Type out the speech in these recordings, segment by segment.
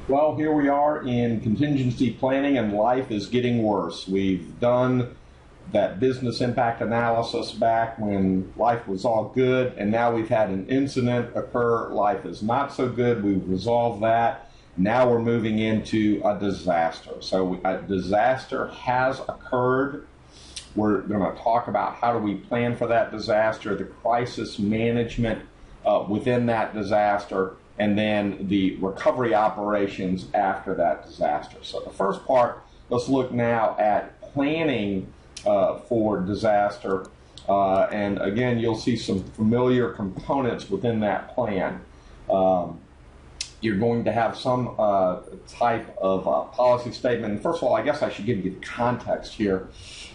Well, here we are in contingency planning, and life is getting worse. We've done that business impact analysis back when life was all good, and now we've had an incident occur. Life is not so good. We've resolved that. Now we're moving into a disaster. So a disaster has occurred. We're going to talk about how do we plan for that disaster, the crisis management within that disaster, and then the recovery operations after that disaster. So the first part, let's look now at planning for disaster. And again, you'll see some familiar components within that plan. You're going to have some type of policy statement. And first of all, I guess I should give you the context here.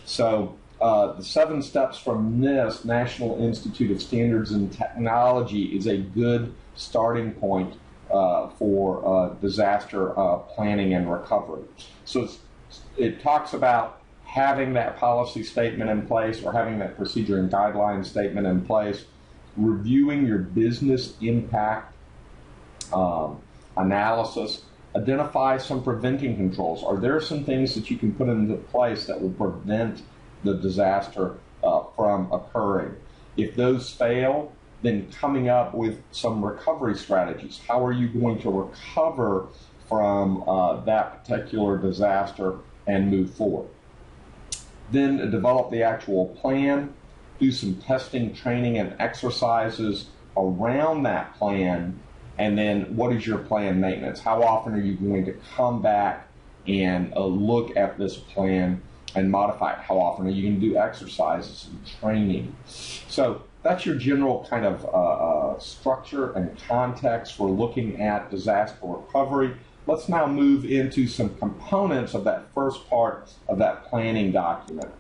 So the 7 steps from this National Institute of Standards and Technology is a good starting point for disaster planning and recovery. So it talks about having that policy statement in place, or having that procedure and guideline statement in place, reviewing your business impact analysis, identify some preventing controls. Are there some things that you can put into place that will prevent the disaster from occurring? If those fail, then coming up with some recovery strategies. How are you going to recover from that particular disaster and move forward? Then develop the actual plan, do some testing, training, and exercises around that plan, and then what is your plan maintenance? How often are you going to come back and look at this plan and modify it? How often are you going to do exercises and training? So that's your general kind of structure and context for looking at disaster recovery. Let's now move into some components of that first part of that planning document.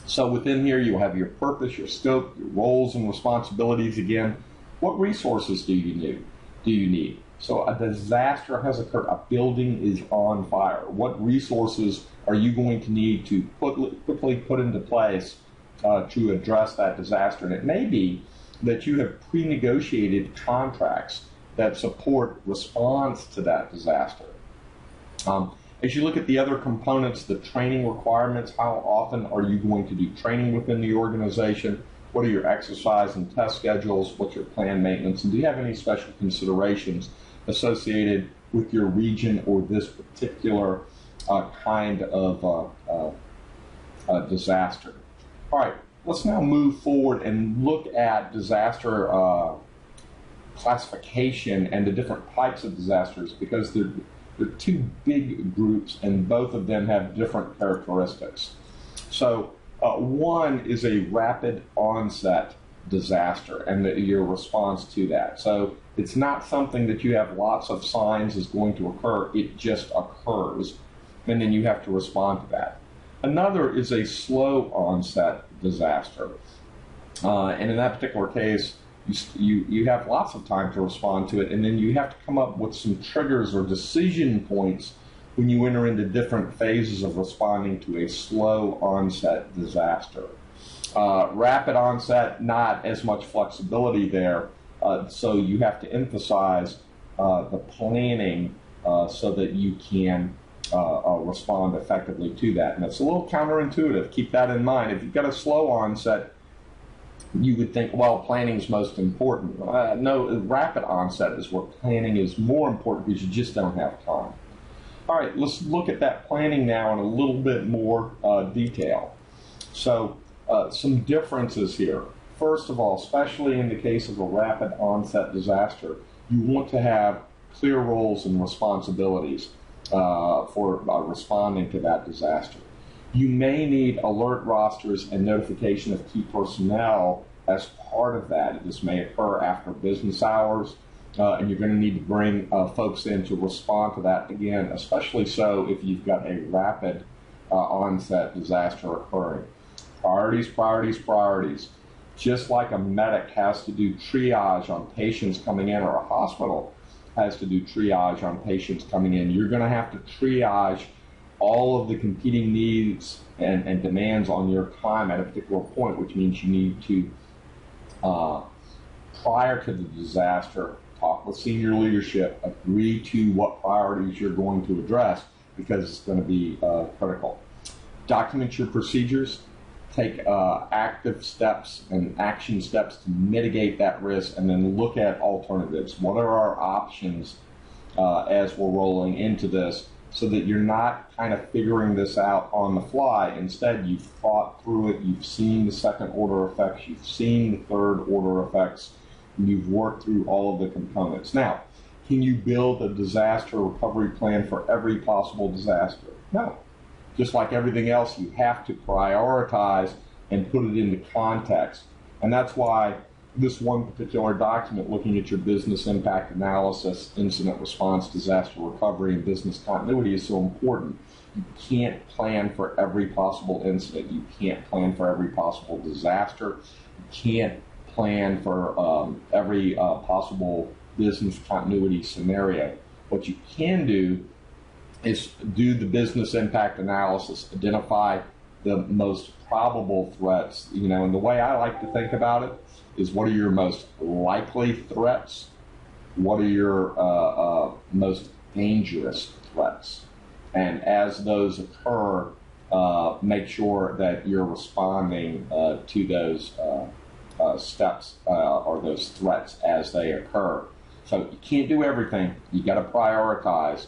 So within here, you'll have your purpose, your scope, your roles and responsibilities again. What resources do you need? So a disaster has occurred, a building is on fire. What resources are you going to need to quickly put into place to address that disaster? And it may be that you have pre-negotiated contracts that support response to that disaster. As you look at the other components, the training requirements, how often are you going to do training within the organization? What are your exercise and test schedules? What's your plan maintenance? And do you have any special considerations associated with your region or this particular kind of disaster? All right, let's now move forward and look at disaster classification and the different types of disasters, because they're 2 big groups and both of them have different characteristics. So one is a rapid onset disaster and your response to that. So it's not something that you have lots of signs is going to occur, it just occurs, and then you have to respond to that. Another is a slow onset disaster, and in that particular case, you have lots of time to respond to it, and then you have to come up with some triggers or decision points when you enter into different phases of responding to a slow onset disaster. Rapid onset, not as much flexibility there, so you have to emphasize the planning so that you can respond effectively to that. And it's a little counterintuitive. Keep that in mind. If you've got a slow onset, you would think, well, planning is most important. No, rapid onset is where planning is more important because you just don't have time. All right, let's look at that planning now in a little bit more detail. So some differences here. First of all, especially in the case of a rapid onset disaster, you want to have clear roles and responsibilities for responding to that disaster. You may need alert rosters and notification of key personnel as part of that. This may occur after business hours, and you're going to need to bring folks in to respond to that again, especially so if you've got a rapid onset disaster occurring. Priorities, priorities, priorities. Just like a medic has to do triage on patients coming in, or a hospital has to do triage on patients coming in, you're going to have to triage all of the competing needs and demands on your time at a particular point, which means you need to, prior to the disaster, talk with senior leadership, agree to what priorities you're going to address because it's going to be critical. Document your procedures, take active steps and action steps to mitigate that risk, and then look at alternatives. What are our options as we're rolling into this, so that you're not kind of figuring this out on the fly. Instead, you've thought through it, you've seen the second order effects, you've seen the third order effects, and you've worked through all of the components. Now, can you build a disaster recovery plan for every possible disaster? No. Just like everything else, you have to prioritize and put it into context. And that's why this one particular document, looking at your business impact analysis, incident response, disaster recovery, and business continuity, is so important. You can't plan for every possible incident. You can't plan for every possible disaster. You can't plan for every possible business continuity scenario. What you can do is do the business impact analysis, identify the most probable threats. And the way I like to think about it is, what are your most likely threats? What are your most dangerous threats? And as those occur, make sure that you're responding to those steps or those threats as they occur. So you can't do everything. You got to prioritize.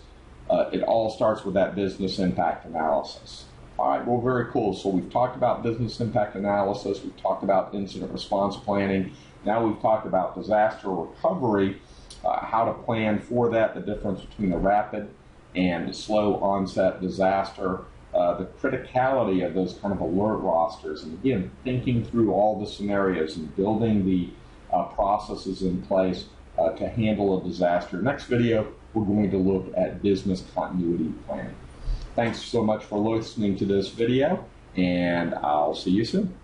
It all starts with that business impact analysis. All right, well, very cool. So we've talked about business impact analysis. We've talked about incident response planning. Now we've talked about disaster recovery, how to plan for that, the difference between a rapid and slow onset disaster, the criticality of those kind of alert rosters, and again, thinking through all the scenarios and building the processes in place to handle a disaster. Next video, we're going to look at business continuity planning. Thanks so much for listening to this video, and I'll see you soon.